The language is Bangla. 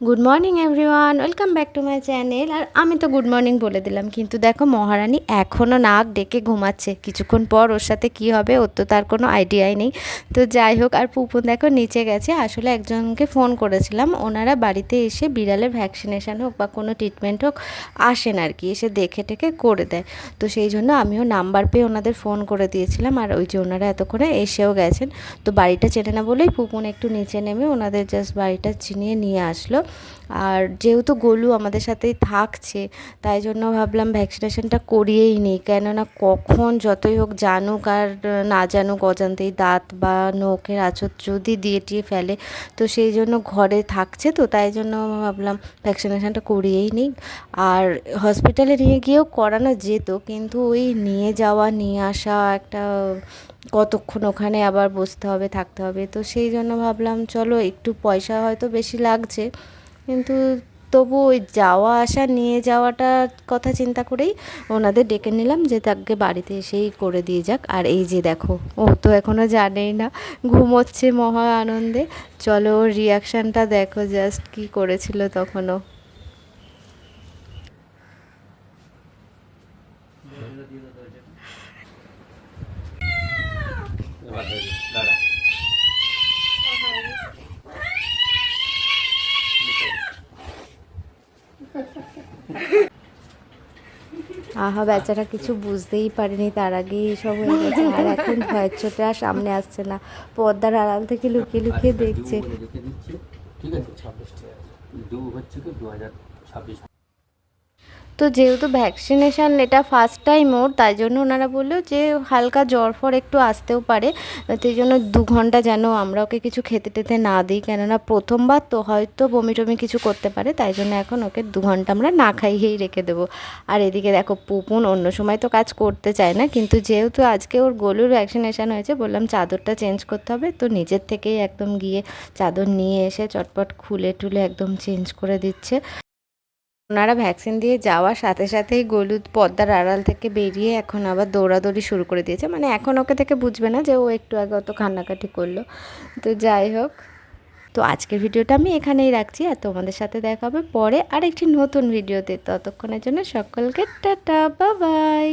Good morning everyone, welcome back to my channel. আর আমি তো গুড মর্নিং বলে দিলাম, কিন্তু দেখো মহারানী এখনও নাক ডেকে ঘুমাচ্ছে। কিছুক্ষণ পর ওর সাথে কি হবে ওর তো তার কোনো আইডিয়াই নেই। তো যাই হোক, আর পুপুন দেখো নিচে গেছে। আসলে একজনকে ফোন করেছিলাম, ওনারা বাড়িতে এসে বিড়ালের ভ্যাকসিনেশান হোক বা কোনো ট্রিটমেন্ট হোক আসেন আর কি, এসে দেখে টেকে করে দেয়। তো সেই জন্য আমিও নাম্বার পেয়ে ওনাদের ফোন করে দিয়েছিলাম, আর ওই যে ওনারা এতক্ষণে এসেও গেছেন। তো বাড়িটা চেনে না বলেই পুপুন একটু নিচে নেমে ওনাদের জাস্ট বাড়িটা চিনিয়ে নিয়ে আসলো। আর যেহেতু গোলু আমাদের সাথেই থাকছে, তাই জন্য ভাবলাম ভ্যাকসিনেশনটা করিয়েই নিই, কেননা কখন যতই হোক জানুক আর না জানুক অজান্তেই দাঁত বা নখের আঁচড় যদি দিয়ে টিয়ে ফেলে। তো সেই জন্য ঘরে থাকছে, তো তাই জন্য ভাবলাম ভ্যাকসিনেশনটা করিয়েই নিই। আর হসপিটালে নিয়ে গিয়েও করানো যেত, কিন্তু ওই নিয়ে যাওয়া নিয়ে আসা একটা, কতক্ষণ ওখানে আবার বসতে হবে থাকতে হবে। তো সেই জন্য ভাবলাম চলো, একটু পয়সা হয়তো বেশি লাগছে, কিন্তু তবু ওই যাওয়া আসা নিয়ে যাওয়াটার কথা চিন্তা করেই ওনাদের ডেকে নিলাম যে তাকে বাড়িতে এসেই করে দিয়ে যাক। আর এই যে দেখো, ও তো এখনও জানেই না, ঘুমোচ্ছে মহা আনন্দে। চলো ওর রিয়াকশানটা দেখো, জাস্ট কি করেছিল তখনও। আহা, বেচারা কিছু বুঝতেই পারেনি, তার আগেই এসব হয়ে গেছে। আর এখন ভয়ের চোটে আর সামনে আসছে না, পর্দার আড়াল থেকে লুকিয়ে লুকিয়ে দেখছে। ঠিক আছে, 26 হচ্ছে কি 2026। তো যেহেতু ভ্যাকসিনেশান এটা ফার্স্ট টাইম ওর, তাই জন্য ওনারা বললো যে হালকা জ্বর ফর একটু আসতেও পারে। সেই জন্য 2 ঘন্টা যেন আমরা ওকে কিছু খেতে টেতে না দিই, কেননা প্রথমবার তো হয়তো বমি টমি কিছু করতে পারে। তাই জন্য এখন ওকে 2 ঘন্টা আমরা না খাইয়েই রেখে দেবো। আর এদিকে দেখো পুপুন অন্য সময় তো কাজ করতে চায় না, কিন্তু যেহেতু আজকে ওর গোলুর ভ্যাকসিনেশান হয়েছে, বললাম চাদরটা চেঞ্জ করতে হবে, তো নিজের থেকেই একদম গিয়ে চাদর নিয়ে এসে চটপট খুলে টুলে একদম চেঞ্জ করে দিচ্ছে। ওনারা ভ্যাকসিন দিয়ে যাওয়ার সাথে সাথেই গোলু পর্দার আড়াল থেকে বেরিয়ে এখন আবার দৌড়াদৌড়ি শুরু করে দিয়েছে। মানে এখন ওকে থেকে বুঝবে না যে ও একটু আগে অত কান্নাকাটি করলো। তো যাই হোক, তো আজকের ভিডিওটা আমি এখানেই রাখছি, আর তোমাদের সাথে দেখা হবে পরে আরেকটি নতুন ভিডিওতে। ততক্ষণের জন্য সকলকে টাটা, বাই বাই।